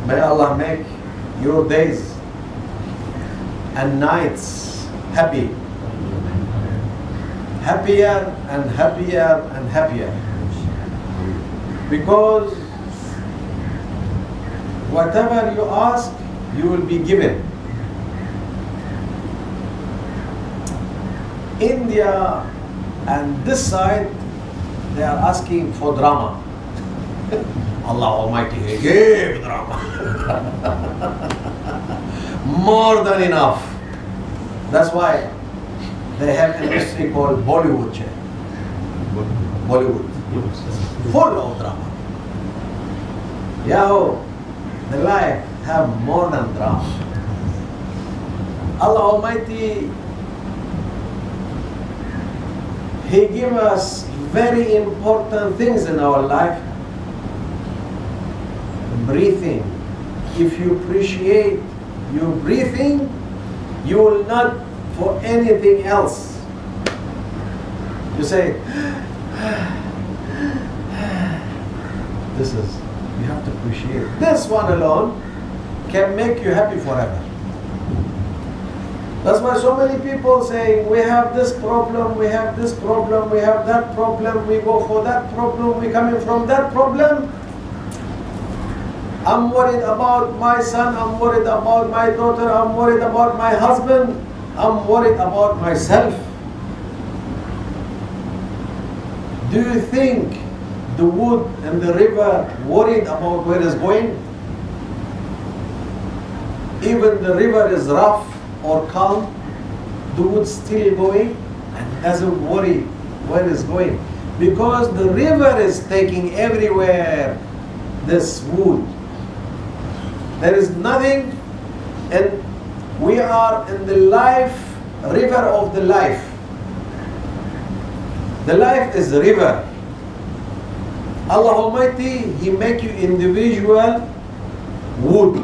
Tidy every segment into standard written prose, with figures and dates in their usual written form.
May Allah make your days and nights happy. Happier and happier and happier. Because whatever you ask, you will be given. India and this side, they are asking for drama. Allah Almighty, He gave drama. More than enough. That's why they have an industry called Bollywood. Bollywood. Full of drama. Yahoo, the life have more than drama. Allah Almighty, He give us very important things in our life. Breathing. If you appreciate your breathing, you will not for anything else. You say, this is, you have to appreciate. This one alone can make you happy forever. That's why so many people say, we have this problem, we have this problem, we have that problem, we go for that problem, we coming from that problem. I'm worried about my son, I'm worried about my daughter, I'm worried about my husband, I'm worried about myself. Do you think the wood and the river worried about where it's going? Even the river is rough or calm, the wood still going and doesn't worry where it's going. Because the river is taking everywhere this wood. There is nothing, and we are in the river of the life. The life is the river. Allah Almighty, He make you individual wood.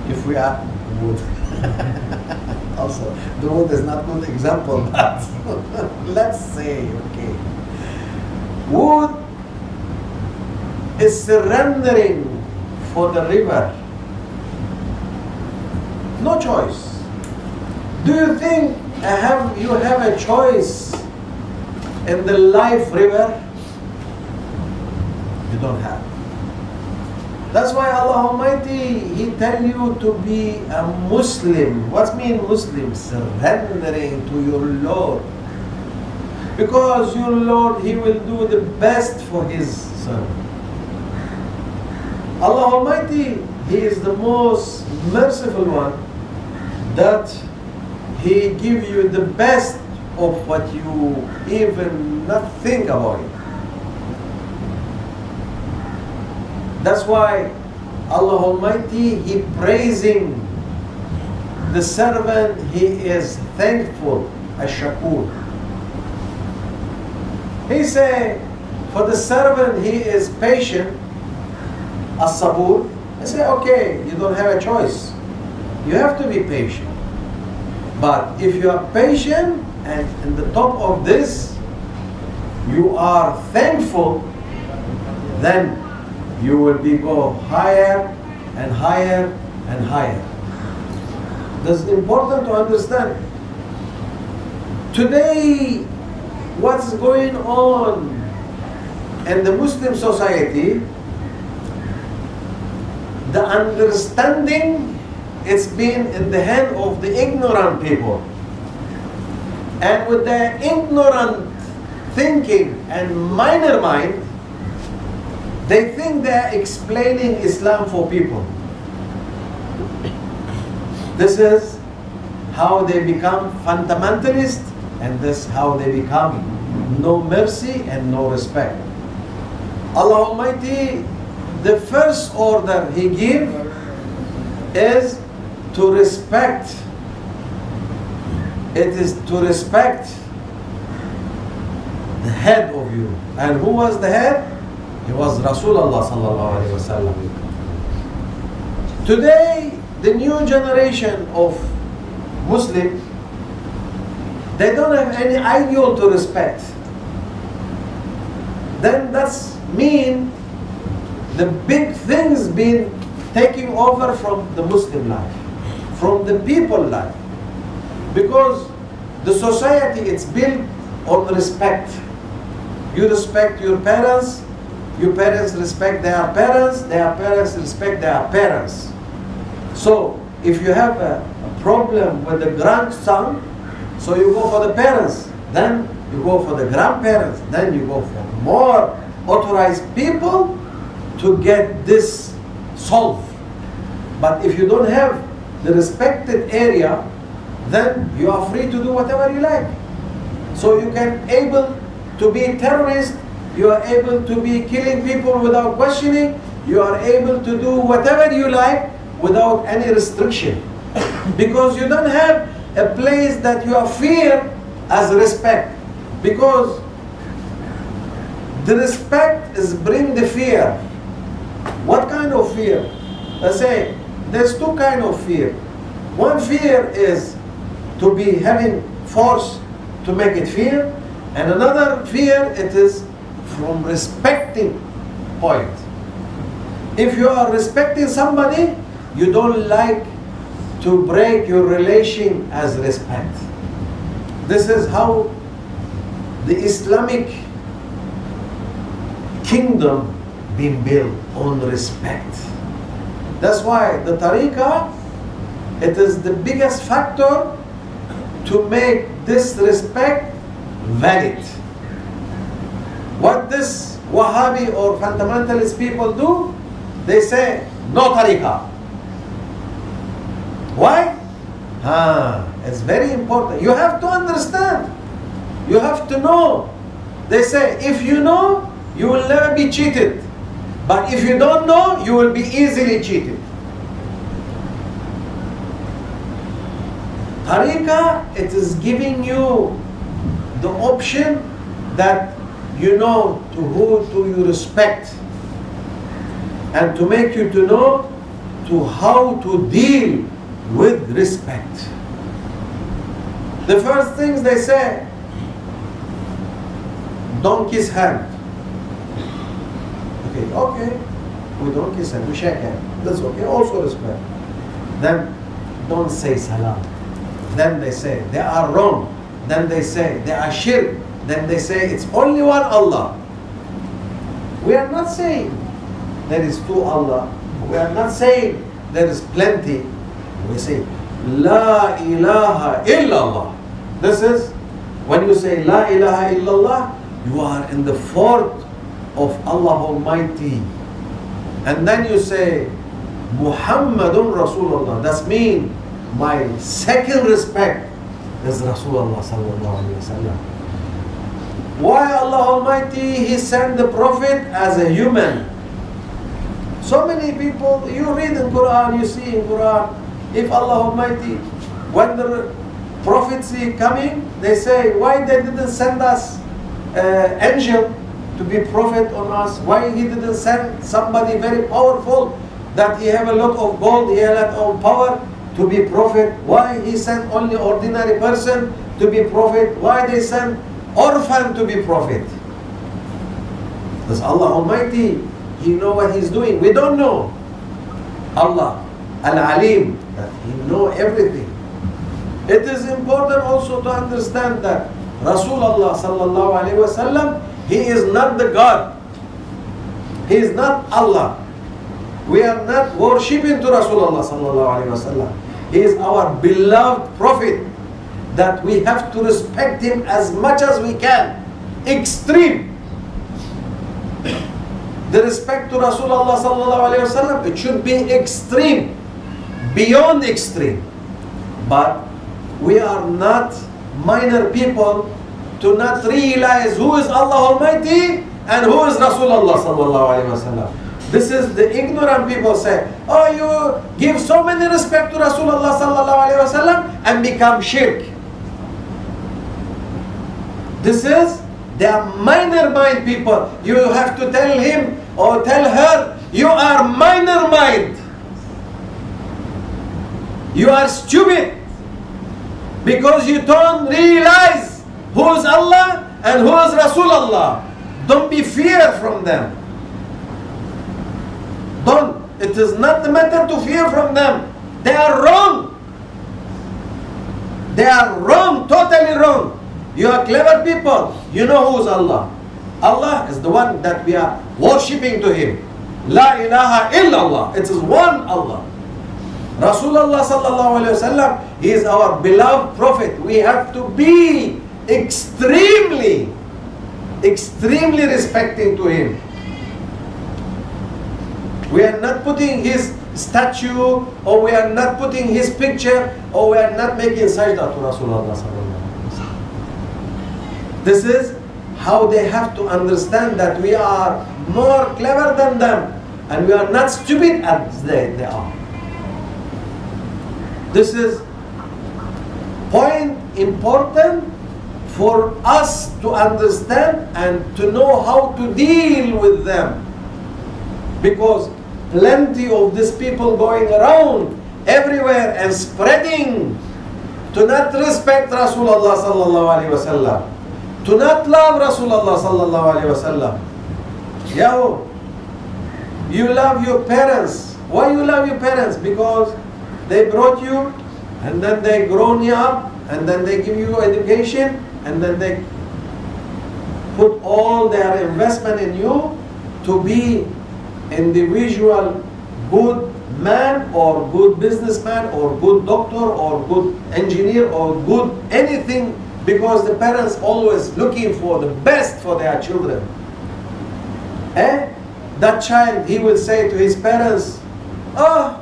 If we are wood. Also, the wood is not good example, but let's say, okay. Wood is surrendering for the river. No choice. Do you think you have a choice in the life river? You don't have. That's why Allah Almighty, He tell you to be a Muslim. What mean Muslim? Surrendering to your Lord. Because your Lord, He will do the best for His servant. Allah Almighty, He is the most merciful one, that He give you the best of what you even not think about it. That's why Allah Almighty, He praising the servant, he is thankful, ash-shakur. He say, for the servant, he is patient, as-sabur. I say, okay, you don't have a choice. You have to be patient. But if you are patient, and in the top of this, you are thankful, then you will go higher and higher and higher. This is important to understand. Today, what's going on in the Muslim society, the understanding, it's been in the hand of the ignorant people. And with their ignorant thinking and minor mind, they think they are explaining Islam for people. This is how they become fundamentalist, and this is how they become no mercy and no respect. Allah Almighty, the first order He give is to respect. It is to respect the head of you. And who was the head? He was Rasulullah sallallahu alaihi wasallam. Today, the new generation of Muslims, they don't have any ideal to respect. Then that's mean the big things been taking over from the Muslim life, from the people life. Because the society, it's built on respect. You respect your parents respect their parents respect their parents. So, if you have a problem with the grandson, so you go for the parents, then you go for the grandparents, then you go for more authorized people to get this solved. But if you don't have the respected area, then you are free to do whatever you like. So you can able to be a terrorist, you are able to be killing people without questioning, you are able to do whatever you like without any restriction. Because you don't have a place that you are fear as respect. Because the respect is bring the fear. What kind of fear? Let's say, there's two kind of fear. One fear is to be having force to make it fear, and another fear, it is from respecting point. If you are respecting somebody, you don't like to break your relation as respect. This is how the Islamic kingdom been built, on respect. That's why the tariqah, it is the biggest factor to make this respect valid. What this Wahhabi or fundamentalist people do, they say, no tariqah. Why? It's very important. You have to understand. You have to know. They say, if you know, you will never be cheated. But if you don't know, you will be easily cheated. Tariqah, it is giving you the option that you know to who do you respect, and to make you to know to how to deal with respect. The first things they say, don't kiss hand. Okay, we don't kiss hand, we shake hand. That's okay, also respect. Then don't say salam. Then they say they are wrong. Then they say they are shirk. Then they say it's only one Allah. We are not saying there is two Allah. We are not saying there is plenty. We say La ilaha illallah. This is, when you say La ilaha illallah, you are in the fort of Allah Almighty. And then you say Muhammadun Rasulullah. That means my second respect is Rasulullah sallallahu alaihi wasallam. Why Allah Almighty, He sent the Prophet as a human? So many people, you read in Quran, you see in Quran, if Allah Almighty, when the prophecy coming, they say, why they didn't send us angel to be prophet on us? Why He didn't send somebody very powerful that he have a lot of gold, he had a lot of power to be prophet? Why He sent only ordinary person to be prophet? Why they send orphan to be prophet? Because Allah Almighty, He know what He's doing. We don't know. Allah Al-Alim, that He know everything. It is important also to understand that Rasulullah sallallahu alaihi wasallam, He is not the God. He is not Allah. We are not worshipping to Rasulullah sallallahu alaihi wasallam. He is our beloved Prophet that we have to respect Him as much as we can. Extreme. The respect to Rasulullah sallallahu alaihi wasallam, it should be extreme, beyond extreme. But we are not minor people to not realize who is Allah Almighty and who is Rasulullah sallallahu alaihi wasallam. This is the ignorant people say, oh, you give so many respect to Rasulullah sallallahu alaihi wasallam and become shirk. This is, they are minor mind people. You have to tell him or tell her, you are minor mind. You are stupid because you don't realize who is Allah and who is Rasulullah. Don't be fear from them. Don't. It is not the matter to fear from them. They are wrong. They are wrong, totally wrong. You are clever people. You know who is Allah. Allah is the one that we are worshipping to Him. La ilaha illallah. It is one Allah. Rasulullah sallallahu alaihi wasallam, He is our beloved Prophet. We have to be extremely respecting to Him. We are not putting His statue, or we are not putting His picture, or we are not making sajda to Rasulullah sallallahu alaihi wasallam. This is how they have to understand that we are more clever than them, and we are not stupid as they are. This is point important for us to understand and to know how to deal with them. Because plenty of these people going around everywhere and spreading to not respect Rasulullah sallallahu alaihi wasallam, to not love Rasulullah sallallahu alaihi wasallam. Yo, you love your parents. Why you love your parents? Because they brought you, and then they grown you up, and then they give you education, and then they put all their investment in you to be individual good man or good businessman or good doctor or good engineer or good anything, because the parents always looking for the best for their children. That child, he will say to his parents, oh,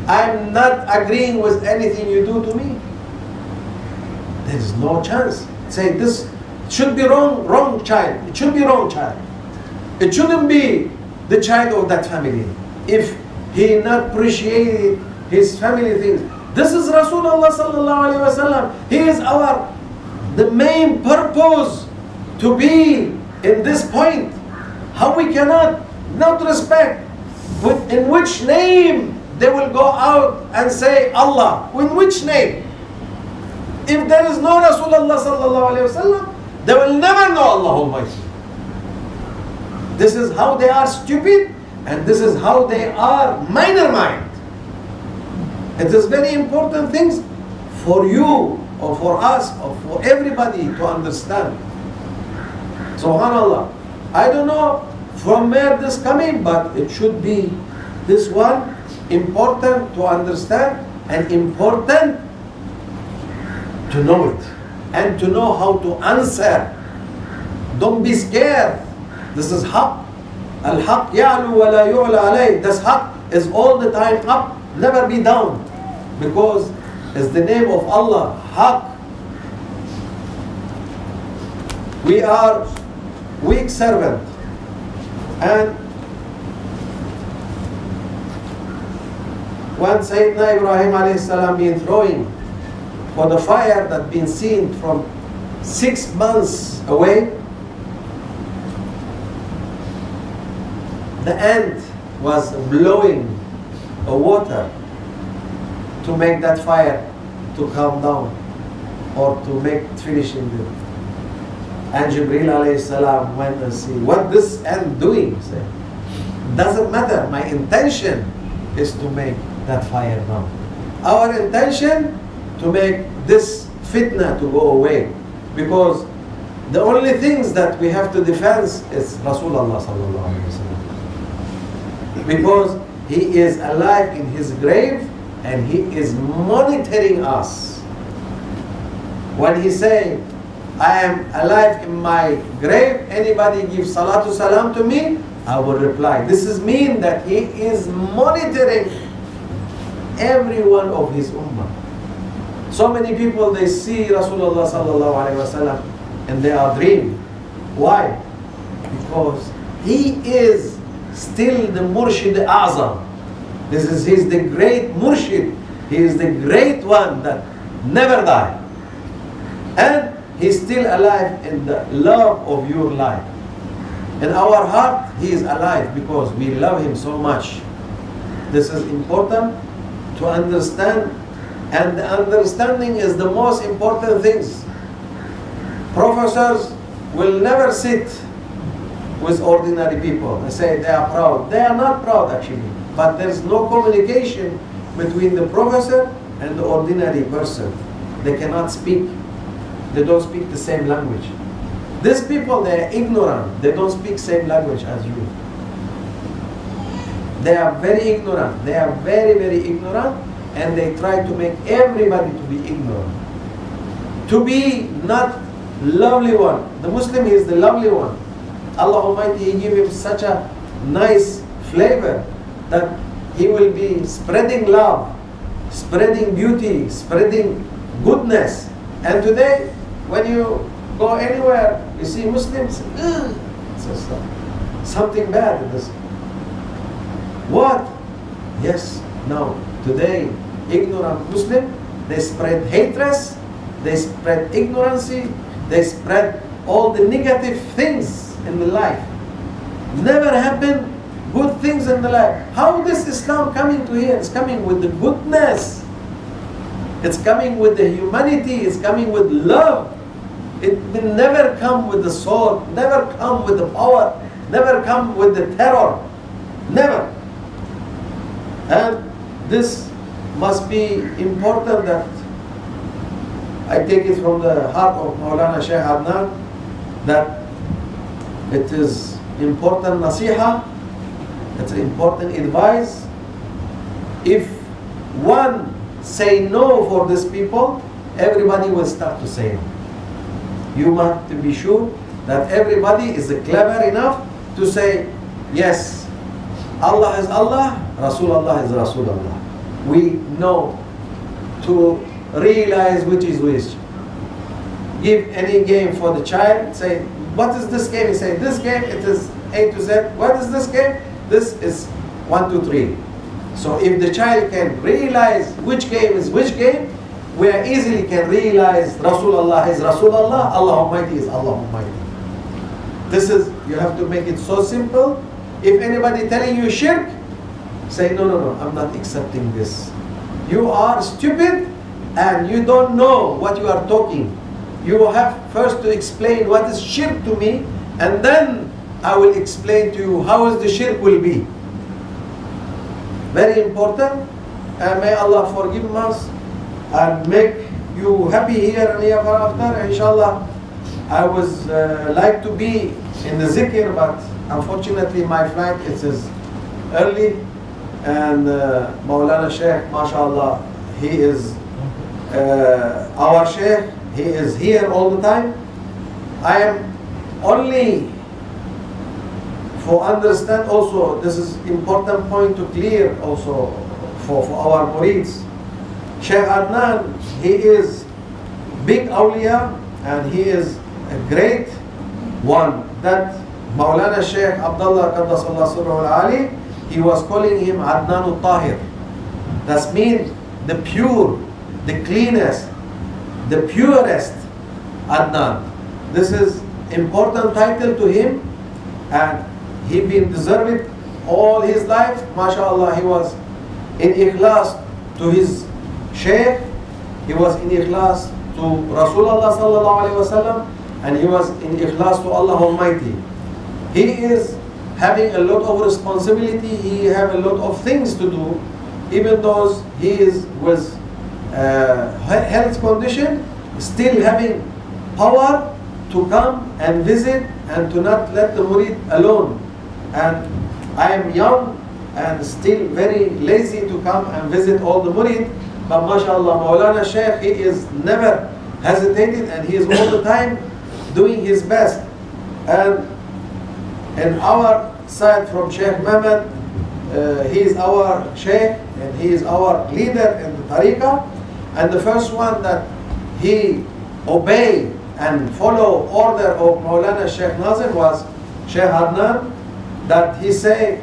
I'm not agreeing with anything you do to me. There is no chance. Say this should be wrong child. It should be wrong child. It shouldn't be the child of that family. If he not appreciate his family things. This is Rasulullah sallallahu alaihi wasallam. He is the main purpose to be in this point. How we cannot not respect? In which name they will go out and say Allah? In which name? If there is no Rasulullah sallallahu alaihi wasallam, they will never know Allah Almighty. This is how they are stupid, and this is how they are minor mind. It is very important things for you or for us or for everybody to understand. Subhanallah. I don't know from where this coming, but it should be this one important to understand and important to know it and to know how to answer. Don't be scared. This is haqq. Al-haqq ya'lu wa la yu'la alayh. This haqq is all the time up, never be down. Because it's the name of Allah, haqq. We are weak servant. And when Sayyidina Ibrahim alayhi salam been throwing for the fire that been seen from 6 months away, the ant was blowing a water to make that fire to calm down or to make finishing it. And Jibreel alayhi salam went and see what this ant doing. Say, doesn't matter. My intention is to make that fire down. Our intention to make this fitna to go away, because the only things that we have to defend is Rasulullah sallallahu alaihi wasallam, because he is alive in his grave and he is monitoring us. When he say, I am alive in my grave, anybody gives salatu salam to me, I will reply. This is mean that he is monitoring every one of his ummah. So many people, they see Rasulullah sallallahu alaihi wasallam and they are dreaming. Why? Because he is still the Murshid Azam. He's the great Murshid. He is the great one that never died. And he's still alive in the love of your life. In our heart, he is alive because we love him so much. This is important to understand, and the understanding is the most important things. Professors will never sit with ordinary people and say they are proud. They are not proud actually, but there is no communication between the professor and the ordinary person. They cannot speak. They don't speak the same language. These people, they are ignorant. They don't speak same language as you. They are very ignorant. They are very, very ignorant, and they try to make everybody to be ignorant. To be not lovely one. The Muslim is the lovely one. Allah Almighty, He give him such a nice flavor that he will be spreading love, spreading beauty, spreading goodness. And today, when you go anywhere, you see Muslims, something bad in this. What? Yes, now, today, ignorant Muslim, they spread hatred, they spread ignorance, they spread all the negative things in the life. Never happened good things in the life. How this Islam coming to here? It's coming with the goodness. It's coming with the humanity. It's coming with love. It will never come with the sword, never come with the power, never come with the terror. Never. And this must be important, that I take it from the heart of Maulana Shaykh Adnan, that it is important nasiha, it's important advice. If one say no for these people, everybody will start to say no. You have to be sure that everybody is clever enough to say, yes, Allah is Allah, Rasulullah is Rasulullah. We know to realize which is which. give any game for the child, say, what is this game? He say, this game, it is A to Z. What is this game? This is 1, 2, 3. So if the child can realize which game is which game, we easily can realize Rasulullah is Rasulullah, Allah Almighty is Allah Almighty. This is, you have to make it so simple. If anybody telling you shirk, say, no, no, no, I'm not accepting this. You are stupid and you don't know what you are talking. You have first to explain what is shirk to me, and then I will explain to you how is the shirk will be. Very important. And may Allah forgive us and make you happy here and ever after. Inshallah, I was like to be in the zikr, but unfortunately my flight is early. And Maulana Sheikh, mashallah, he is our Sheikh. He is here all the time. I am only for understand also, this is important point to clear also for our murids. Sheikh Adnan, he is big awliya and he is a great one. That Maulana Sheikh Abdullah Qaddasallahu Sirruhu Al-Ali, he was calling him Adnan al-Tahir. That means the pure, the cleanest, the purest Adnan. This is important title to him, and he been deserved all his life. MashaAllah, he was in ikhlas to his Shaykh, he was in ikhlas to Rasulullah sallallahu alaihi wasallam, and he was in ikhlas to Allah Almighty. He is having a lot of responsibility, he have a lot of things to do, even though he is with health condition, still having power to come and visit and to not let the murid alone. And I am young and still very lazy to come and visit all the murid, but mashallah, Maulana Sheikh, he is never hesitated and he is all the time doing his best. And in our side from Sheikh Mehmet, he is our Sheikh and he is our leader in the tariqah. And the first one that he obeyed and follow order of Maulana Sheikh Nazim was Sheikh Adnan, that he say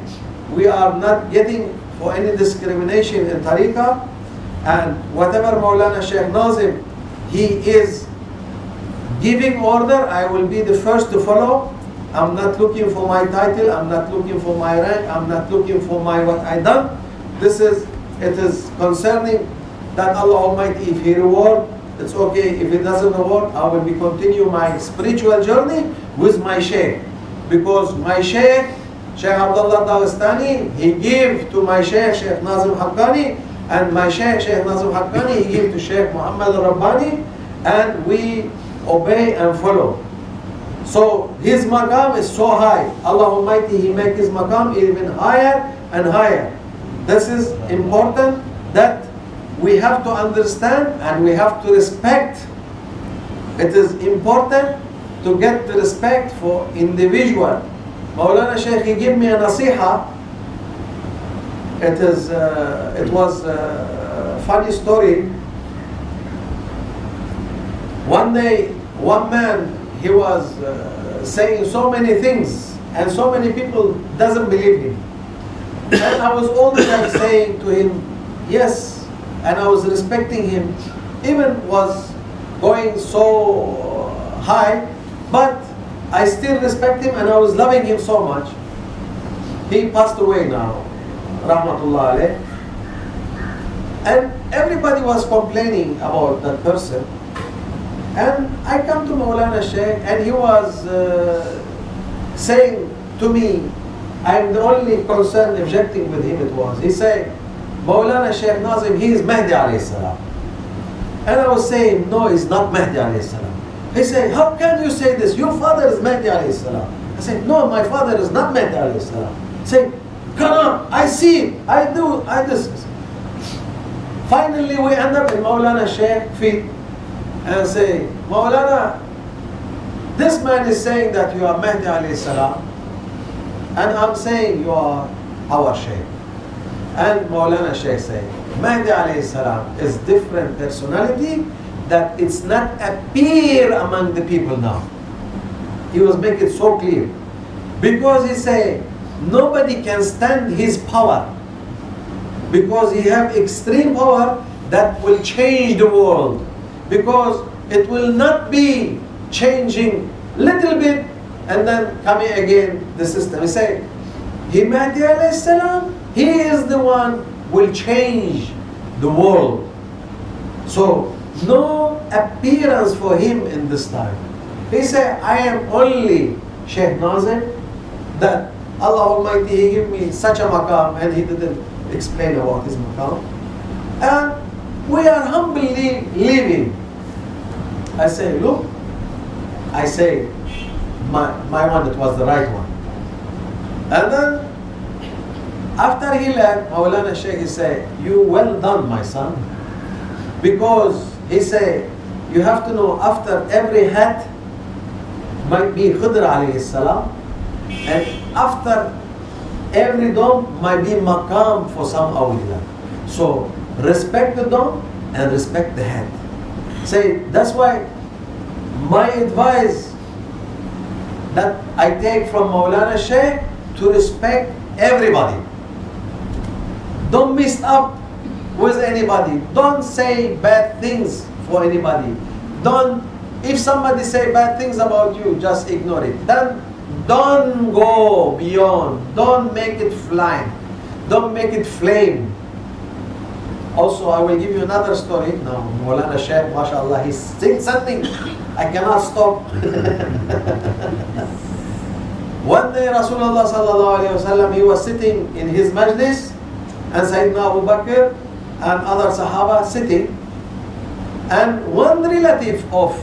we are not getting for any discrimination in tariqah, and whatever Maulana Sheikh Nazim he is giving order, I will be the first to follow. I'm not looking for my title, I'm not looking for my rank, I'm not looking for my what I done. It is concerning that Allah Almighty, if He reward, it's okay. If He doesn't reward, I will be continue my spiritual journey with my Shaykh. Because my Shaykh, Shaykh Abdullah Dagestani, he gave to my Shaykh, Shaykh Nazim Haqqani, and my Shaykh, Shaykh Nazim Haqqani, he gave to Shaykh Muhammad Rabbani, and we obey and follow. So his maqam is so high. Allah Almighty, He make his maqam even higher and higher. This is important that we have to understand and we have to respect. It is important to get the respect for individual. Maulana Shaykh, he gave me a nasiha. It was a funny story. One day, one man, he was saying so many things and so many people doesn't believe him. And I was all the time saying to him, yes, and I was respecting him, even was going so high, but I still respect him and I was loving him so much. He passed away now, rahmatullah alayh. And everybody was complaining about that person. And I come to Maulana Shaykh and he was saying to me, I'm the only concerned objecting with him it was. He said, Maulana Shaykh Nazim, he is Mahdi alayhi salam. And I was saying, no, he's not Mahdi alayhi salam. He said, how can you say this? Your father is Mahdi alayhi salam. I said, no, my father is not Mahdi alayhi salam. He said, come on, I see, I do, I this. Finally, we end up in Maulana Shaykh feet and say, Maulana, this man is saying that you are Mahdi alayhi salam, and I'm saying you are our Shaykh. And Maulana Shaykh say, Mahdi alayhi salam is different personality, that it's not appear among the people now. He was making it so clear. Because he say, nobody can stand his power. Because he have extreme power that will change the world. Because it will not be changing little bit and then coming again the system. He say, Mahdi alayhi salam, he is the one will change the world. So no appearance for him in this time. He said, I am only Sheikh Nazim, that Allah Almighty, He gave me such a maqam, and He didn't explain about His maqam. And we are humbly living. I say, look, I say, my one, it was the right one. And then, after he left, Maulana Sheikh, he said, you well done, my son. Because, he said, you have to know, after every hat, might be Khidr alayhi salam, and after every dome might be maqam for some awliya. So respect the dome and respect the head. Say, that's why my advice that I take from Maulana Shaykh to respect everybody. Don't mix up with anybody. Don't say bad things for anybody. If somebody say bad things about you, just ignore it. Then don't go beyond. Don't make it fly. Don't make it flame. Also, I will give you another story. Now, Maulana Shaykh, mashallah, he's saying something. I cannot stop. One day, Rasulullah sallallahu alayhi wasallam, he was sitting in his majlis, and Sayyidina Abu Bakr and other Sahaba sitting. And one relative of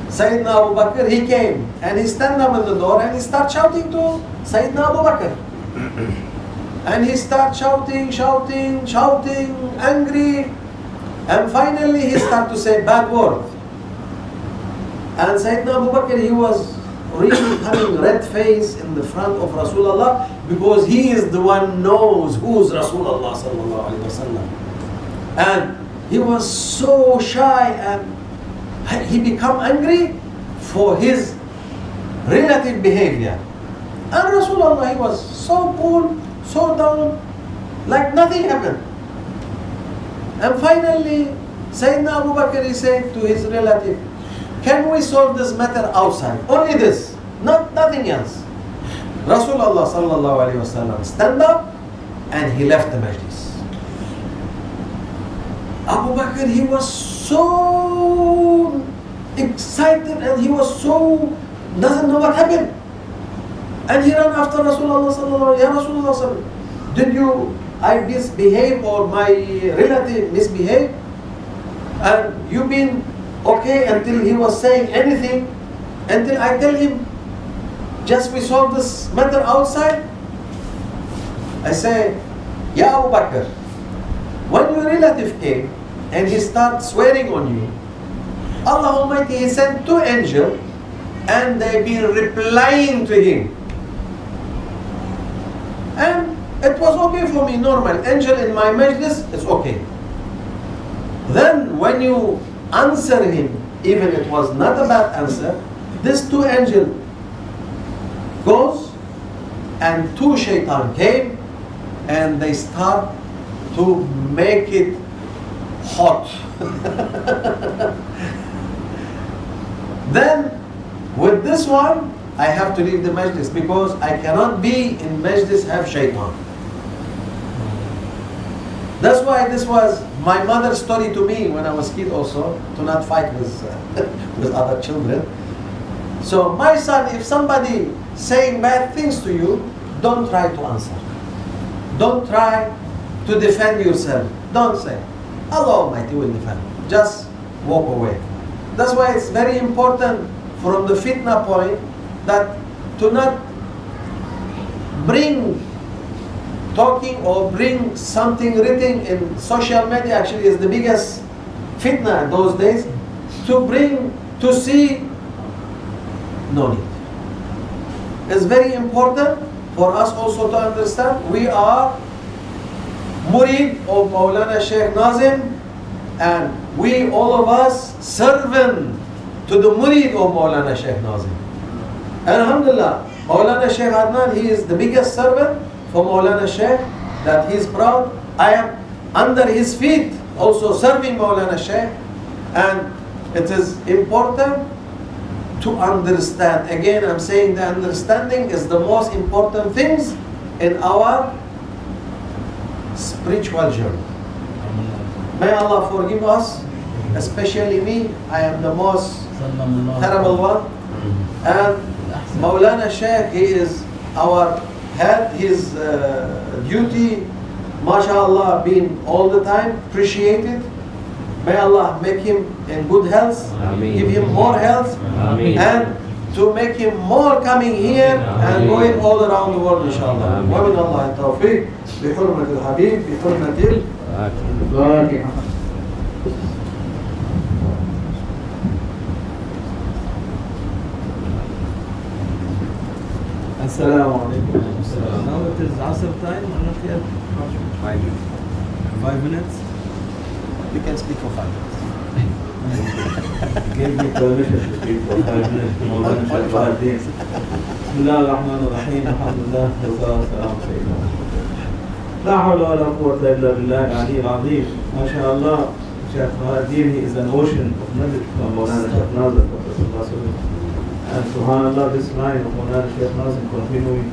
Sayyidina Abu Bakr, he came and he stand up in the door and he start shouting to Sayyidina Abu Bakr. And he start shouting, angry. And finally he start to say bad word. And Sayyidina Abu Bakr, he was really having red face in the front of Rasulullah, because he is the one knows who's Rasulullah sallallahu alaihi wasallam. And he was so shy, and he become angry for his relative behavior. And Rasulullah, he was so cool, so down, like nothing happened. And finally, Sayyidina Abu Bakr, he said to his relative, can we solve this matter outside? Only this, nothing else. Rasulullah sallallahu alayhi wasallam stand up and he left the majlis. Abu Bakr, he was so excited and he was so, doesn't know what happened. And he ran after Rasulullah sallallahu alayhi wa sallam. Ya Rasulullah, did I misbehave or my relative misbehave? And you been okay until he was saying anything, until I tell him, just we solve this matter outside? I say, Ya Abu Bakr, when your relative came and he started swearing on you, Allah Almighty, He sent two angels and they been replying to him. And it was okay for me, normal. Angel in my majlis, it's okay. Then when you answer him, even it was not a bad answer, this two angel goes and two shaitan came and they start to make it hot. Then with this one, I have to leave the majlis, because I cannot be in majlis have shaitan. That's why this was my mother's story to me when I was kid also, to not fight with, with other children. So my son, if somebody saying bad things to you, don't try to answer. Don't try to defend yourself. Don't say. Allah Almighty will defend. Just walk away. That's why it's very important from the fitna point that to not bring talking or bring something written in social media, actually is the biggest fitna those days, to see, no need. It's very important for us also to understand we are murid of Maulana Shaykh Nazim, And we, all of us, serving to the murid of Maulana Shaykh Nazim. And alhamdulillah, Maulana Shaykh Adnan, he is the biggest servant for Maulana Shaykh, that he is proud. I am under his feet, also serving Maulana Shaykh. And it is important to understand. Again, I'm saying the understanding is the most important things in our spiritual journey. May Allah forgive us, especially me. I am the most terrible one. And Maulana Shaykh, he is our head. His duty, mashallah, being all the time appreciated. May Allah make him in good health, give him more health, and to make him more coming here and going all around the world, inshallah. ومن الله التوفيق بحرمة الحبيب بحرمة الفاتحة. Assalamu alaikum. Now it is Asr time or not yet? 5 minutes. 5 minutes? You can speak for 5 minutes. Gave me permission to speak for 5 minutes. مولانا شيخ بها الدين. بسم الله الرحمن الرحيم. الحمد لله والصلاة والسلام على سيدنا محمد. لا حول ولا قوة إلا بالله العلي العظيم. ما شاء الله. Shaykh بها الدين, he is an ocean of knowledge from مولانا شيخ ناظر. And subhanallah, this line of Maulana Shaykh Nazim continuing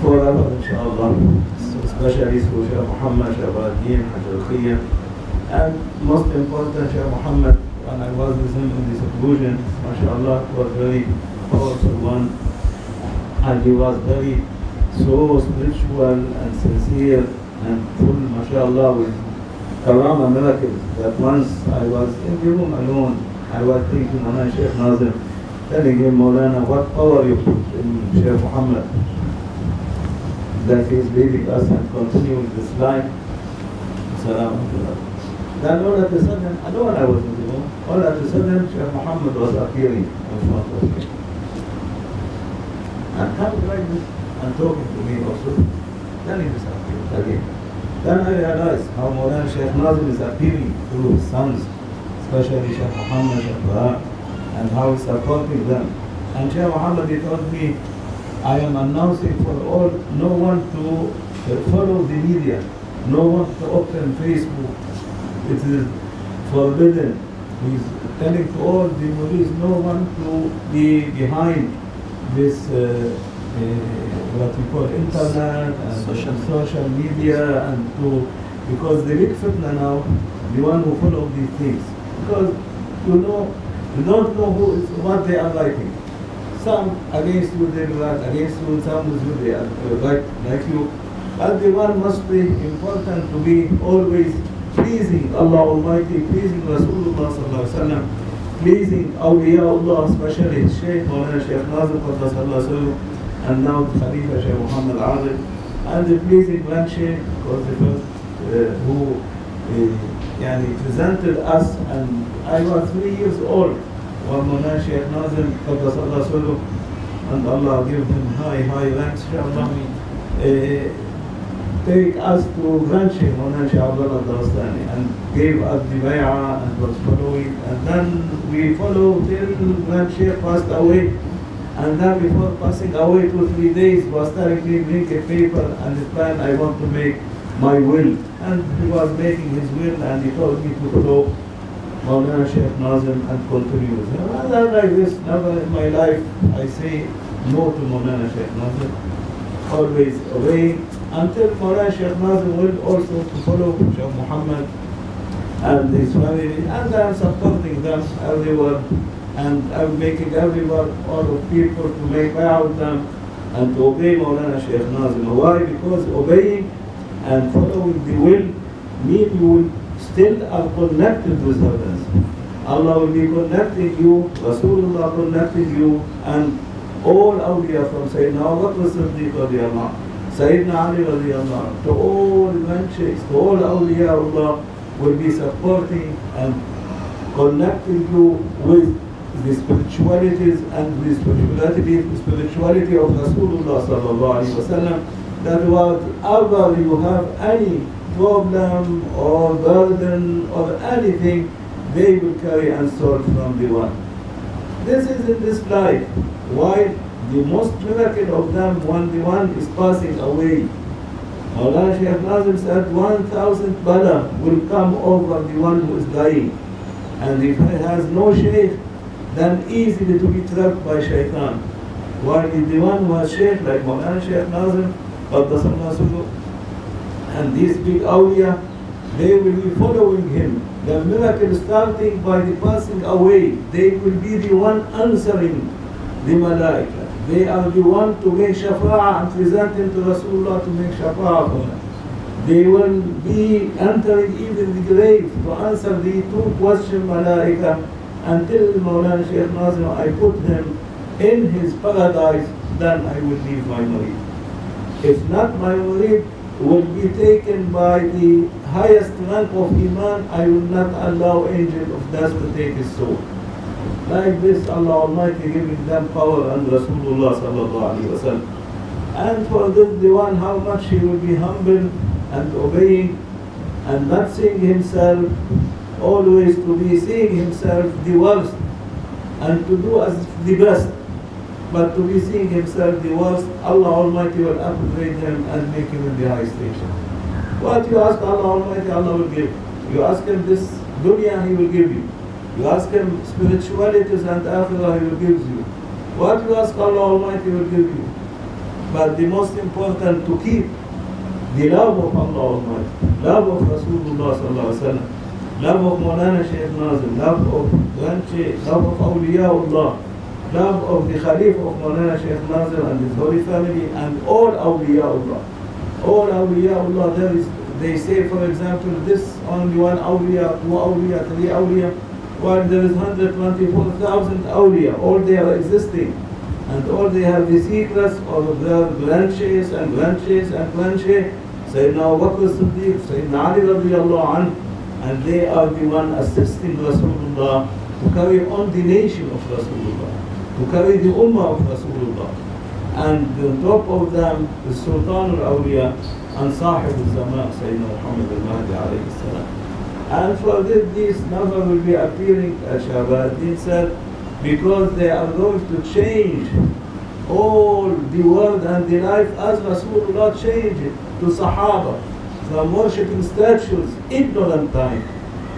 forever, inshallah. Especially through Shaykh Muhammad, Shaykh Al-Din, Hajj and most important, Shaykh Muhammad, when I was with him in the seclusion, mashallah, was very powerful one. And he was very so spiritual and sincere and full, mashallah, with karama miracles. That once I was in the room alone, I was thinking, Maulana Shaykh Nazim, telling him, Maulana, what power you put in Shaykh Muhammad, that he is leading us and continuing this line. Then all of a sudden, alone I was in the room, all of a sudden Shaykh Muhammad was appearing in front of me. And coming like this and talking to me also. Then he disappeared again. Then I realized how Maulana Shaykh Nazim is appearing through his sons, especially Shaykh Muhammad, Shaykh Baha, and how he's supporting them. And Shaykh Muhammad, he told me, I am announcing for all, no one to follow the media, no one to open Facebook. It is forbidden. He's telling to all the muris, no one to be behind this, what we call internet and social media, and because the big fitna now, the one who follow these things. Because you don't know what they are writing. Some against you, they write against you, some with you, they are like you. But the one must be important to be always pleasing Allah Almighty, pleasing Rasulullah sallallahu alaihi wasallam, pleasing awliyaullah, especially Shaykh Maulana Shaykh Nazim Qaddasallahu Sirruh, and now the Khalifa Shaykh Muhammad Adil, and the pleasing grandshake was the first who presented us, and I was 3 years old when Maulana Shaykh Nazim Qaddasallahu Sirruh, and Allah give him high ranks, inshallah, take us to grandshake Maulana Shaykh Abdullah Darastani and gave us the bay'ah and was following, and then we followed till grandshake passed away, and then before passing away 2-3 days was telling me, make a paper and the plan, I want to make my will, and he was making his will, and he told me to follow Maulana Shaykh Nazim and continue with him. And then like this, never in my life I say no to Maulana Shaykh Nazim, always obeying, until Maulana Shaykh Nazim will also to follow Shaykh Muhammad and his family, and I am supporting them everywhere, and I am making everyone, all of people to make bay'ah with them and to obey Maulana Shaykh Nazim. Why? Because obeying and following the will mean you will still are connected with others. Allah will be connecting you, Rasulullah connecting you, and all awliya from Sayyidina Abu Bakr Siddiq radiyallahu anhu, Sayyidina Ali radiyallahu anhu, to all grandsheikhs, to all awliya Allah will be supporting and connecting you with the spiritualities and the spirituality of Rasulullah sallallahu alaihi wasallam, that whatever you have any problem or burden or anything, they will carry and solve from the one. This is in this life. While the most miracle of them when the one is passing away. Maulana Shaykh Nazim said 1,000 bala will come over the one who is dying. And if he has no shaykh, then easily to be trapped by shaitan. While the one who has shaykh, like Maulana Shaykh Nazim, Qaddasallahu Sirruh, and these big awliya, they will be following him. The miracle starting by the passing away. They will be the one answering the malaika. They are the one to make shafa'ah and present him to Rasulullah to make shafa'ah for him. They will be entering even the grave to answer the two question malaika until Maulana Shaykh Nazim, I put him in his paradise, then I will leave my murid. If not, my murid will be taken by the highest rank of Iman. I will not allow angel of death to take his soul. Like this, Allah Almighty giving them power and Rasulullah sallallahu alaihi wasallam. And for this, the one, how much he will be humble and obeying and not seeing himself, always to be seeing himself the worst and to do as the best. But to be seeing himself the worst, Allah Almighty will upgrade him and make him in the high station. What you ask Allah Almighty, Allah will give. You ask him this dunya, he will give you. You ask him spiritualities and akhirah, he will give you. What you ask Allah Almighty will give you. But the most important, to keep the love of Allah Almighty, love of Rasulullah sallallahu alaihi wasallam, love of Maulana Shaykh Nazim, love of Granche, love of Awliyaullah, love of the Khalif of Maulana Shaykh Nazim and his holy family, and all Awliyaullah. All Awliyaullah, there is, they say, for example, this only one awliya, two awliya, three awliya, while there is 124,000 awliya, all they are existing. And all they have the secrets of their branches and branches and branches. Sayyidina Abu Bakr Siddiq, Sayyidina Ali radiyallahu anhu, and they are the one assisting Rasulullah to carry on the nation of Rasulullah, to carry the ummah of Rasulullah. And on top of them, the Sultan al-Awliya and Sahib al-Zaman, Sayyidina Muhammad al-Mahdi alayhi salam. And for this, these never will be appearing, as Shahabuddin said, because they are going to change all the world and the life as Rasulullah changed it to Sahaba, from worshipping statues, ignorant time,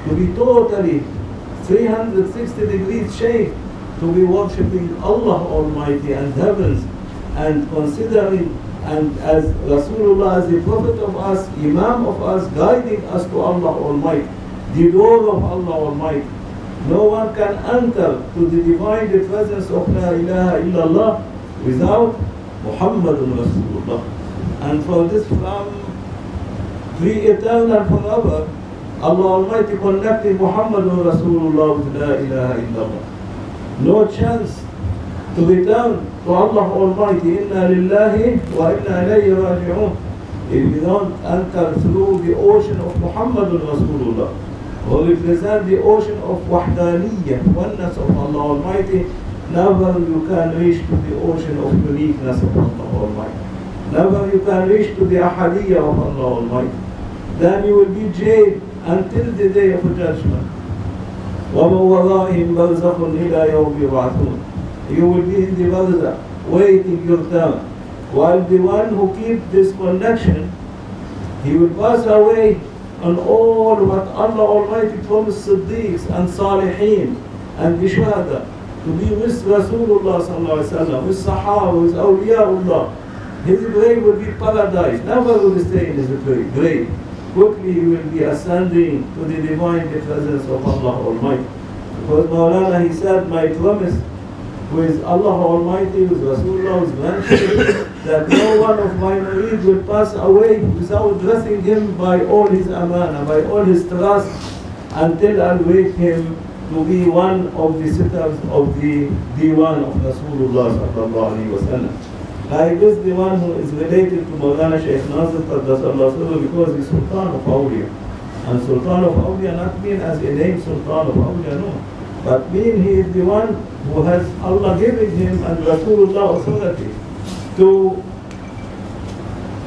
to be totally 360 degrees changed, to be worshipping Allah Almighty and heavens, and considering and as Rasulullah as the Prophet of us, Imam of us, guiding us to Allah Almighty, the door of Allah Almighty. No one can enter to the divine presence of La ilaha illallah without Muhammadun Rasulullah. And for this, from pre-eternal forever, Allah Almighty connected Muhammadun Rasulullah with La ilaha illallah. No chance to return to Allah Almighty. Inna lillahi wa inna ilayhi raji'un. If we don't enter through the ocean of Muhammadun Rasulullah, or represent the ocean of Wahdaniyya, oneness of Allah Almighty, never you can reach to the ocean of uniqueness of Allah Almighty. Never you can reach to the Ahadiyya of Allah Almighty. Then you will be jailed until the day of judgment. وَمَنْ وَرَائِهِمْ بَرْزَخٌ إِلَى يَوْمِ يُبْعَثُونَ. You will be in the barzakh, waiting your turn. While the one who keeps this connection, he will pass away on all what Allah Almighty promised Siddiqs and Salihin and the Shuhada, to be with Rasulullah sallallahu alaihi wasallam, with Sahaba, with Awliyaullah. His grave will be paradise, never will stay in his grave. Quickly he will be ascending to the divine presence of Allah Almighty. Because Maulana, he said, my promise with Allah Almighty, with Rasulullah, with grandchildren, that no one of my murid will pass away without dressing him by all his amana, by all his trust, until I wake him to be one of the sitters of the diwan of Rasulullah sallallahu alaihi wasallam. Like this, the one who is related to Maulana Shaykh Nazim Qaddasallahu Sirruh, because he's Sultan of Awliya. And Sultan of Awliya not mean as a name Sultan of Awliya, no. But mean he is the one who has Allah giving him and Rasulullah authority to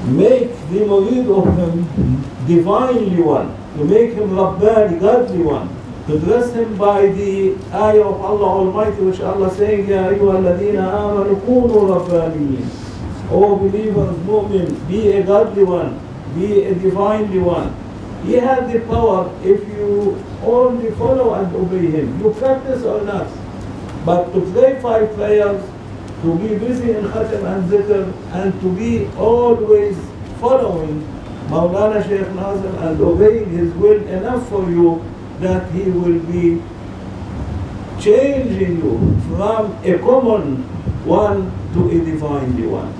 make the murid of him divinely one, to make him Rabbani, godly one, to dress him by the ayah of Allah Almighty, which Allah saying, Ya ayyuha alladhina amanu kunu rabbaniyin. O believers, mu'min, be a godly one, be a divinely one. He has the power if you only follow and obey him. You practice or not. But to pray 5 prayers, to be busy in khatam and zikr, and to be always following Mawlana Shaykh Nazim and obeying his will enough for you that he will be changing you from a common one to a divinely one.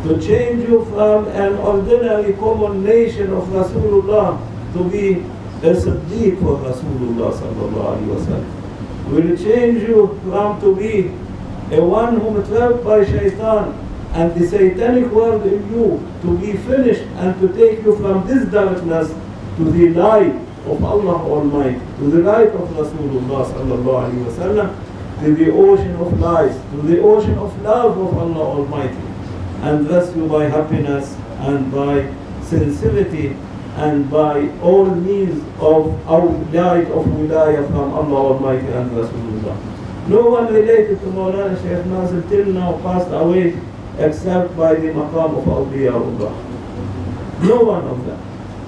To change you from an ordinary common nation of Rasulullah to be a Siddiq for Rasulullah sallallahu alaihi wasallam. Will change you from to be a one whom trapped by shaitan and the satanic world in you to be finished and to take you from this darkness to the light of Allah Almighty, to the light of Rasulullah sallallahu alaihi wasallam, to the ocean of light, to the ocean of love of Allah Almighty, and bless you by happiness and by sincerity and by all means of our light of wilayah from Allah Almighty and Rasulullah. No one related to Mawlana Shaykh Nazim till now passed away except by the maqam of Awliyaullah. No one of them.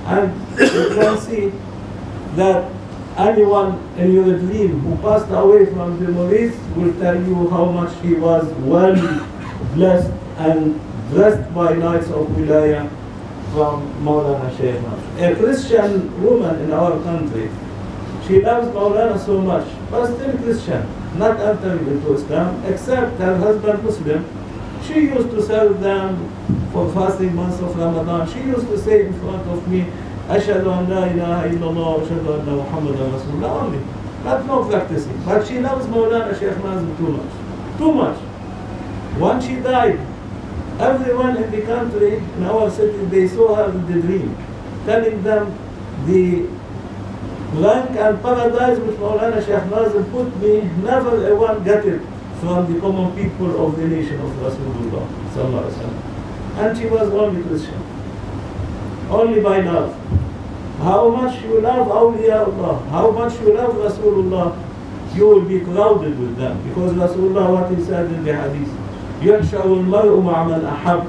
And you can see that anyone in your dream who passed away from the Murids will tell you how much he was well blessed and blessed by nights of wilayah from Mawlana Shaykh Nazim. A Christian woman in our country, she loves Mawlana so much, but still Christian, not entering into Islam, except her husband Muslim. She used to sell them for fasting months of Ramadan. She used to say in front of me, Ashhadu an la ilaha illallah, Ashhadu anna Muhammadan Rasulullah only. Not no practicing. But she loves Mawlana Shaykh Nazim too much. Too much. Once she died, everyone in the country, in our city, they saw her in the dream, telling them the rank and paradise which Mawlana Shaykh Nazim put me, never a one got it from the common people of the nation of Rasulullah sallallahu alaihi wasallam. And she was only Christian, only by love. How much you love Awliyaullah, how much you love Rasulullah, you will be crowded with them. Because Rasulullah, what he said in the hadith, يَحْشَرُ الْمَرْءُ مَعَ مَنْ أَحَبَّ.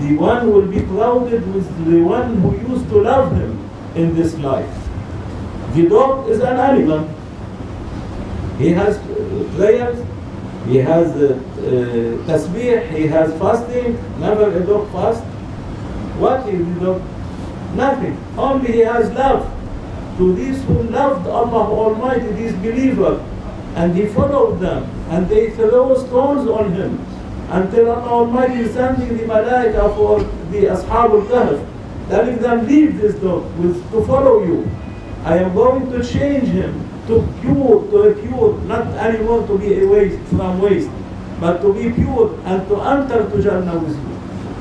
The one will be crowded with the one who used to love him in this life. The dog is an animal. He has prayers, he has tasbih, he has fasting. Never a dog fast. What is the dog? Nothing. Only he has love to these who loved Allah Almighty, these believers, and he followed them, and they throw stones on him until Allah Almighty is sending the malaika for the Ashab al-Kahf, telling them, leave this dog to follow you. I am going to change him to a pure, not anymore to be a waste from waste, but to be pure and to enter to Jannah with you.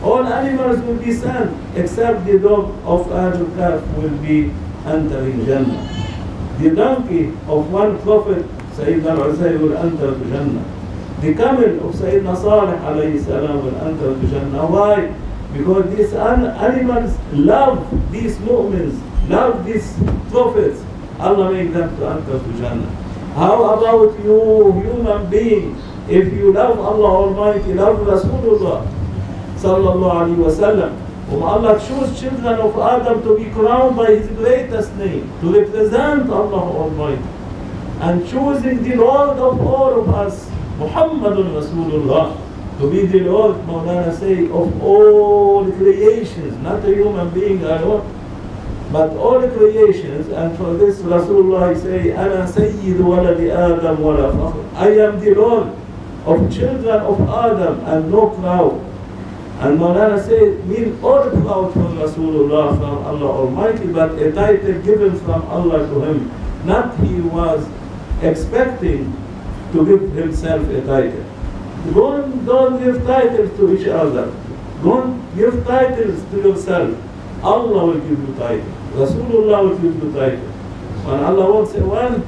All animals will be sent except the dog of Ahlul Kahf will be entering Jannah. The donkey of one prophet, Sayyidina al-Uzayr, will enter to Jannah. The camel of Sayyidina Salih alayhi salam will enter to Jannah. Why? Because these animals love these mu'mins, love these prophets. Allah made them to enter to Jannah. How about you, human being? If you love Allah Almighty, love Rasulullah sallallahu alaihi wasallam, whom Allah chose children of Adam to be crowned by his greatest name, to represent Allah Almighty, and choosing the Lord of all of us, Muhammadun Rasulullah, to be the Lord, Mawlana say, of all creations, not a human being alone, but all creations. And for this Rasulullah say, Ana Sayyid waladi Adam wala fakhr. I am the Lord of children of Adam and no proud. And Mawlana said, mean all proud from Rasulullah, from Allah Almighty, but a title given from Allah to him. Not he was expecting to give himself a title. Don't give titles to each other. Don't give titles to yourself. Allah will give you title. Rasulullah will give you title. When Allah wants a one,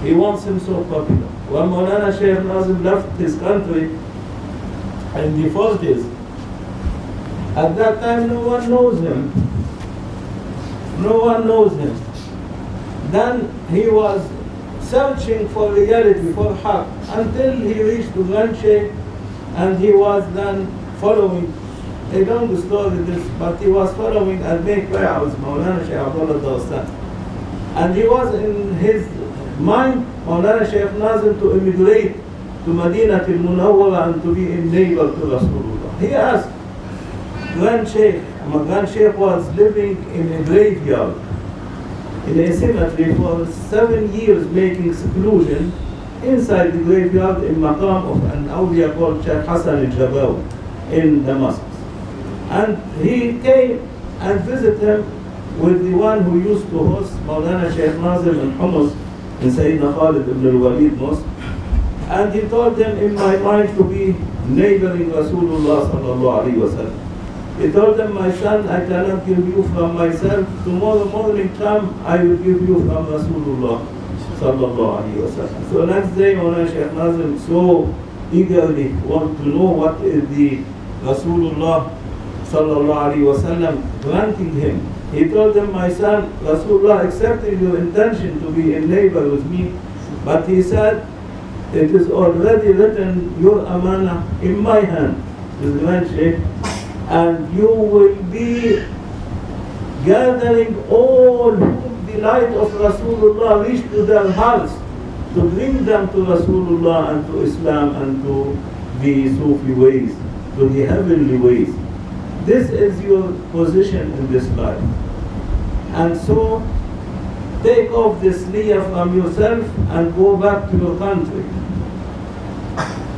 He wants him so popular. When Mawlana Shaykh Nazim left his country in the 40s, At that time, no one knows him. No one knows him. Then he was searching for reality, for haq, until he reached to Grand Sheikh, and he was then following a long story this, but he was following and make bay'ah with Maulana Shaykh Abdullah Dawstan. And he was in his mind, Maulana Shaykh Nazim, to immigrate to Medina al-Munawwara and to be a neighbor to Rasulullah. He asked Grand Sheikh, my Grand Sheikh was living in a graveyard, in a cemetery for 7 years, making seclusion inside the graveyard in maqam of an awliya called Shaykh Hassan al-Jabawi in Damascus. And he came and visited him with the one who used to host Maulana Shaykh Nazim and Hummus in Sayyidina Khalid ibn al-Walid Mosque. And he told them, in my mind, to be neighboring Rasulullah sallallahu alayhi wa sallam. He told them, my son, I cannot give you from myself. Tomorrow morning come, I will give you from Rasulullah sallallahu alayhi wa sallam. So next day, Maulana Shaykh Nazim so eagerly want to know what is the Rasulullah sallallahu alayhi wa sallam granting him. He told them, my son, Rasulullah accepted your intention to be a neighbor with me, but he said, it is already written, your amana in my hand, with the Grand Sheikh, and you will be gathering all whom the light of Rasulullah reached to their hearts, to bring them to Rasulullah and to Islam and to the Sufi ways, to the heavenly ways. This is your position in this life. And so, take off this niyyah from yourself and go back to your country.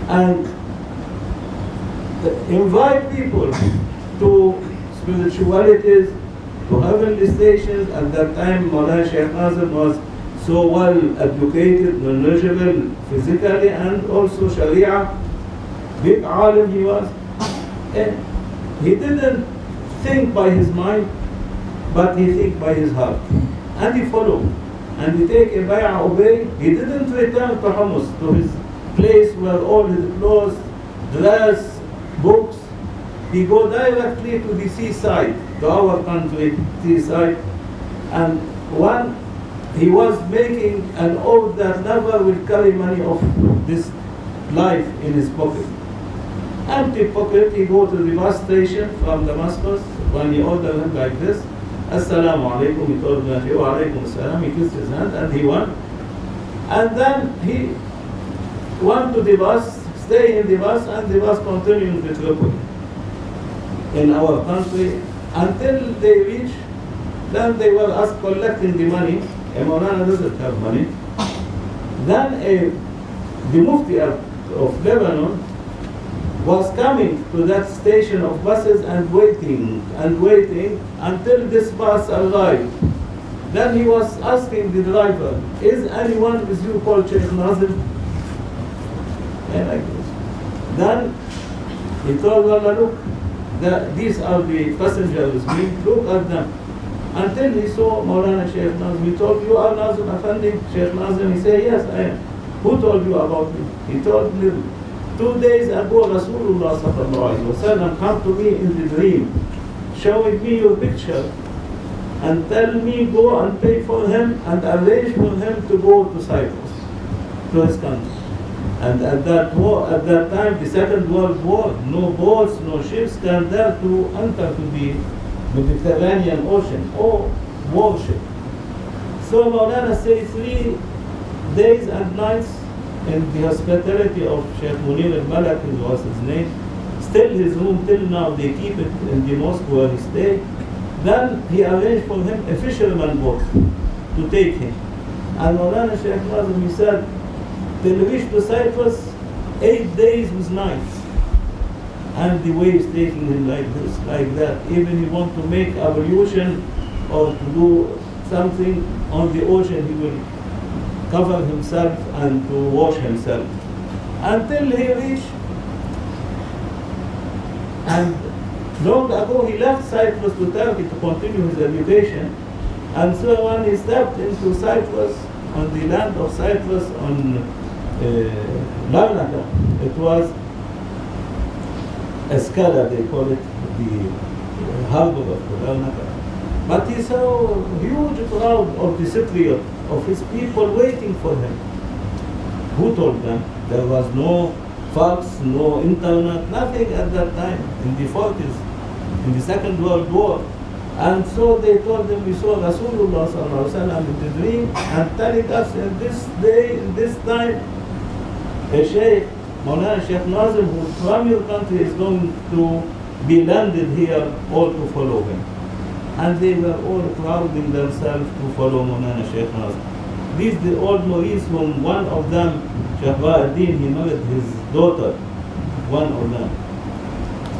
And invite people to spiritualities, to heavenly stations. At that time, Maulana Shaykh Nazim was so well educated, knowledgeable physically and also Sharia. Big alim he was. And he didn't think by his mind, but he think by his heart. And he followed. And he take a bay'ah, obey. He didn't return to Hummus, to his place where all his clothes, dress, books. He go directly to the seaside, to our country, seaside. And one, he was making an oath that never will carry money of this life in his pocket. Empty pocket, he go to the bus station from Damascus. When he ordered him like this, Assalamu alaikum, he told him, wa alaikum assalam, he kissed his hand and he went. And then he went to the bus, stay in the bus, and the bus continued the trip in our country until they reached. Then they were asked collecting the money. A Maulana doesn't have money. Then the Mufti of Lebanon was coming to that station of buses and waiting until this bus arrived. Then he was asking the driver, is anyone with you called Shaykh Nazim? And like this. Then he told Allah, look, these are the passengers with me, look at them. Until he saw Maulana Shaykh Nazim, he told, you are Nazim Effendi, Shaykh Nazim? He said, yes, I am. Who told you about me? He told me, 2 days ago, Rasulullah sallallahu alayhi wa sallam come to me in the dream, showing me your picture, and tell me go and pay for him and arrange for him to go to Cyprus, to his country. And at that time, the Second World War, no boats, no ships can dare to enter to the Mediterranean Ocean or warship. So Maulana say 3 days and nights in the hospitality of Sheikh Munir al-Malak, was his name. Still his room till now, they keep it in the mosque where he stayed. Then he arranged for him a fisherman boat to take him. And Maulana Shaykh Nazim, he said, till he reached to Cyprus, 8 days with nights. And the waves taking him like this, like that. Even he want to make ablution or to do something on the ocean, he will cover himself and to wash himself. Until he reached, and long ago he left Cyprus to Turkey to continue his education. And so when he stepped into Cyprus, on the land of Cyprus, on Larnaca, it was Escala, they call it, the harbor of Cuernavaca. But he saw a huge crowd of the Cypriot, of his people waiting for him. Who told them? There was no fax, no internet, nothing at that time, in the 40s, in the Second World War. And so they told him, we saw Rasulullah sallallahu alaihi wasallam in the dream and telling us in this day, in this time, a Sheikh, Maulana Sheikh Nazim, who from your country is going to be landed here, all to follow him. And they were all crowding themselves to follow Maulana Sheikh Nazim. These the old Maurice, whom one of them, Sheikh Baha, he married his daughter, one of them.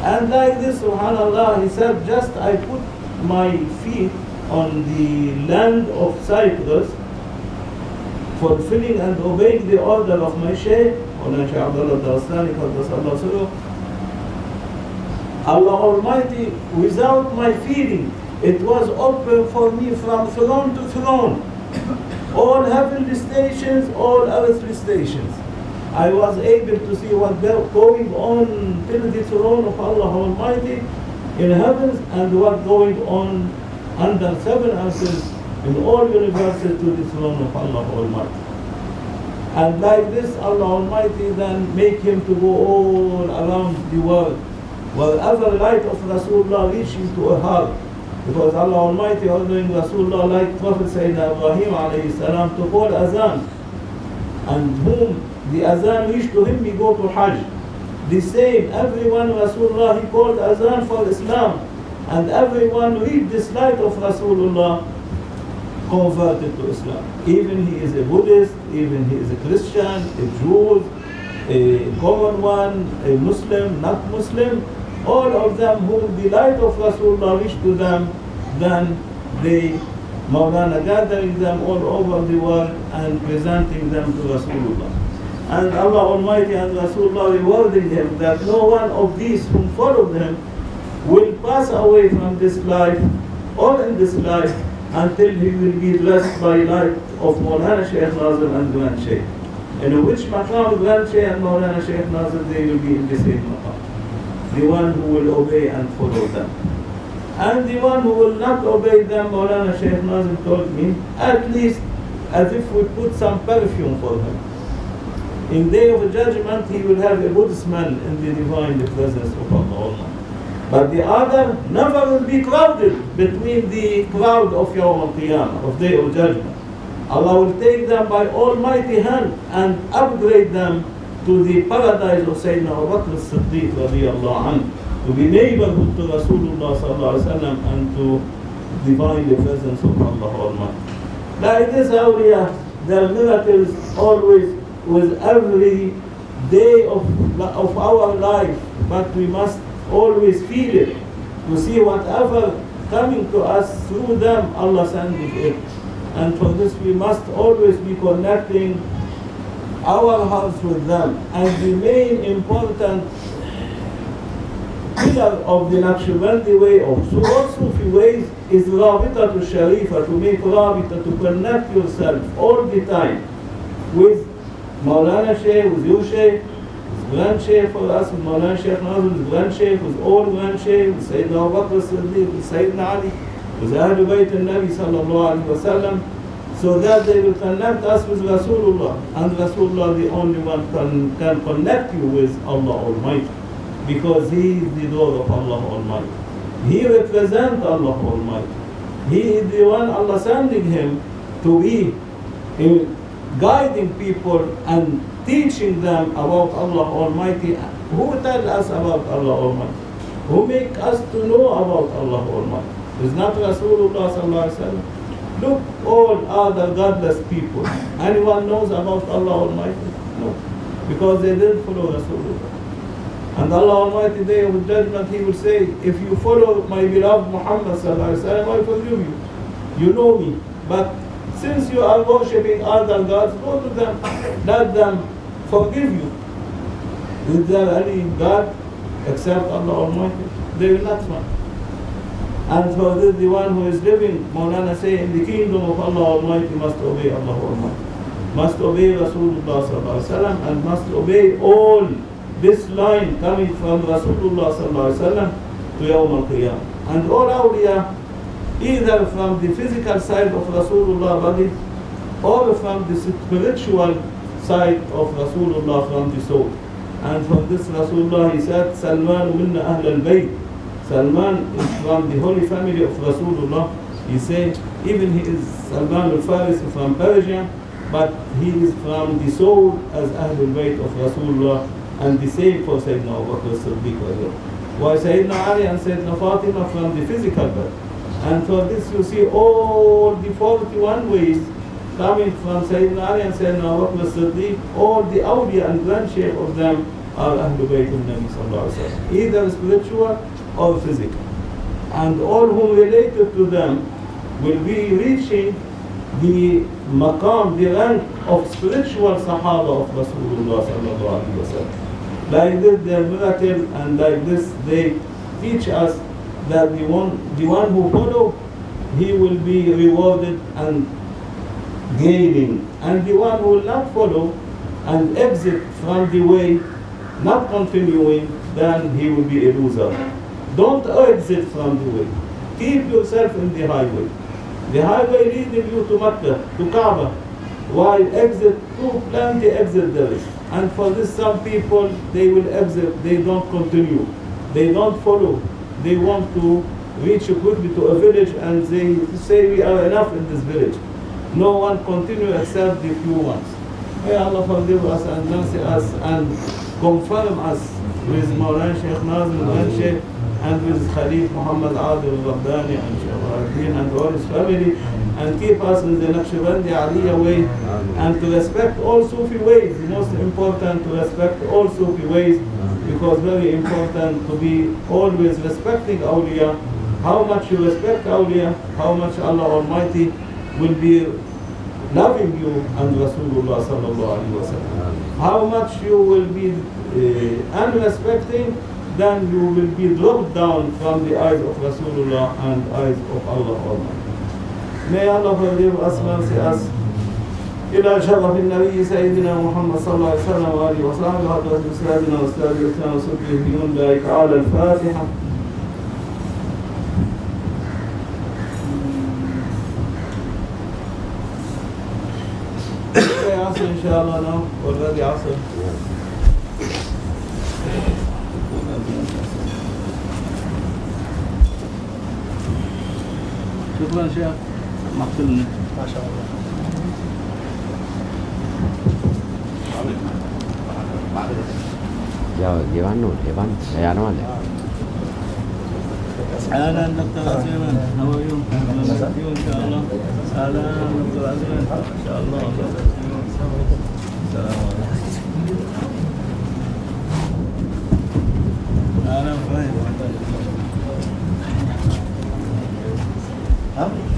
And like this, subhanallah, he said, just I put my feet on the land of Cyprus, fulfilling and obeying the order of my Shaykh, Allah Almighty, without my feeling, it was open for me from throne to throne. All heavenly stations, all earthly stations. I was able to see what going on till the throne of Allah Almighty in heavens and what going on under seven earths in all universes to the throne of Allah Almighty. And like this, Allah Almighty then make him to go all around the world, wherever light of Rasulullah reaching to a heart. Because Allah Almighty ordering Rasulullah, like Prophet Sayyidina Ibrahim alayhi salam, to call azan, and whom the azan reached to him, he go to Hajj. The same, everyone Rasulullah, he called azan for Islam, and everyone read this light of Rasulullah converted to Islam. Even he is a Buddhist, even he is a Christian, a Jew, a common one, a Muslim, not Muslim, all of them whom the light of Rasulullah reached to them, then they, Maulana gathering them all over the world and presenting them to Rasulullah. And Allah Almighty and Rasulullah rewarding him that no one of these whom followed him will pass away from this life or in this life until he will be blessed by light of Maulana Shaykh Nazim and Grand Shaykh. In which maqam Grand Shaykh and Maulana Shaykh Nazim, they will be in the same maqam. The one who will obey and follow them. And the one who will not obey them, Maulana Shaykh Nazim told me, at least as if we put some perfume for him. In day of judgment, he will have a good smell in the divine presence of Allah Almighty. But the other never will be crowded between the crowd of Yawm al-Qiyamah, of day of judgment. Allah will take them by almighty hand and upgrade them to the paradise of Sayyidina Abu Bakr as-Siddiq radiyallahu anhu, to be neighborhood to Rasulullah sallallahu alaihi wasallam and to divine the presence of Allah Almighty. Like this awliya, their miracles always with every day of our life, but we must always feel it, to see whatever coming to us through them, Allah sending it. And for this we must always be connecting our hearts with them. And the main important pillar of the Naqshbandi way of Sufi ways is Rabita to Sharifa, to make Rabita, to connect yourself all the time with Maulana Shaykh, with your Shaykh, with Grand Shaykh for us, with Maulana Shaykh Nazim, with Grand Shaykh, with all Grand Shaykh, with Sayyidina Abu Bakr as-Siddiq, with Sayyidina Ali, with Ahlul Bayt al-Nabi sallallahu alayhi wa sallam, so that they will connect us with Rasulullah. And Rasulullah, the only one can connect you with Allah Almighty, because he is the door of Allah Almighty. He represents Allah Almighty. He is the one Allah sending him to be guiding people and teaching them about Allah Almighty. Who tell us about Allah Almighty? Who make us to know about Allah Almighty? Is not Rasulullah sallallahu alaihi wasallam? Look, all other godless people. Anyone knows about Allah Almighty? No, because they didn't follow Rasulullah. And Allah Almighty, day of judgment, He will say, if you follow my beloved Muhammad sallallahu alaihi wasallam, I forgive you. You know me, but since you are worshipping other gods, go to them, let them forgive you. Is there any God except Allah Almighty? They will not find. And for this, the one who is living, Maulana say, in the kingdom of Allah Almighty must obey Allah Almighty, must obey Rasulullah sallallahu alaihi wasallam, and must obey all this line coming from Rasulullah sallallahu alaihi wasallam to Yawm al-Qiyamah. And all awliya, either from the physical side of Rasulullah body, or from the spiritual side of Rasulullah from the soul. And from this Rasulullah, he said, Salman minna ahl al-bayt. Salman is from the holy family of Rasulullah. He said, even he is Salman al-Farisi from Persia, but he is from the soul as Ahl al-Bayt of Rasulullah, and the same for Sayyidina Abu Bakr as-Siddiq. Why Sayyidina Ali and Sayyidina Fatima from the physical birth. And for this you see all the 41 ways coming from Sayyidina Ali and Sayyidina Abu Bakr as-Siddiq, all the awliya and grandchildren of them are Ahlul Bayt al-Nabi sallallahu alaihi wasallam, either spiritual or physical. And all who related to them will be reaching the maqam, the rank of spiritual Sahaba of Rasulullah sallallahu alaihi wasallam. Like this, their miracle, and like this, they teach us that the one who follow, he will be rewarded and gaining, and the one who will not follow and exit from the way, not continuing, then he will be a loser. Don't exit from the way. Keep yourself in the highway. The highway leading you to Makkah, to Kaaba, while exit, plenty exit there is. And for this, some people, they will exit, they don't continue, they don't follow. They want to reach quickly to a village and they say we are enough in this village. No one continue except the few ones. May Allah forgive us and mercy us and confirm us with Mawlana Shaykh Nazim and Shaykh and with Khalif Muhammad Adil al-Rabbani and Shaykh Al-Din and all his family, and keep us in the Naqshbandi Aliyah way, and to respect all Sufi ways. The most important to respect all Sufi ways, because very important to be always respecting awliya. How much you respect awliya, how much Allah Almighty will be loving you and Rasulullah sallallahu alaihi wasallam. How much you will be unrespecting, then you will be dropped down from the eyes of Rasulullah and eyes of Allah Almighty. May Allah forgive us, mercy us. إلى شرف النبي سيدنا محمد صلى الله عليه وسلم وآله وصحبه وحضرة أسرادنا وأستاذنا وصحبه بيون ذلك على الفاتحة. عصر إن شاء الله now, already عصر. شكرا شيخ مقتلنا ما شاء الله. Llevan, allá no vale. أهلا دكتور عزيمان، how are you? إن شاء الله. أهلا دكتور عزيمان، إن شاء الله. السلام عليكم. أهلا فاهم.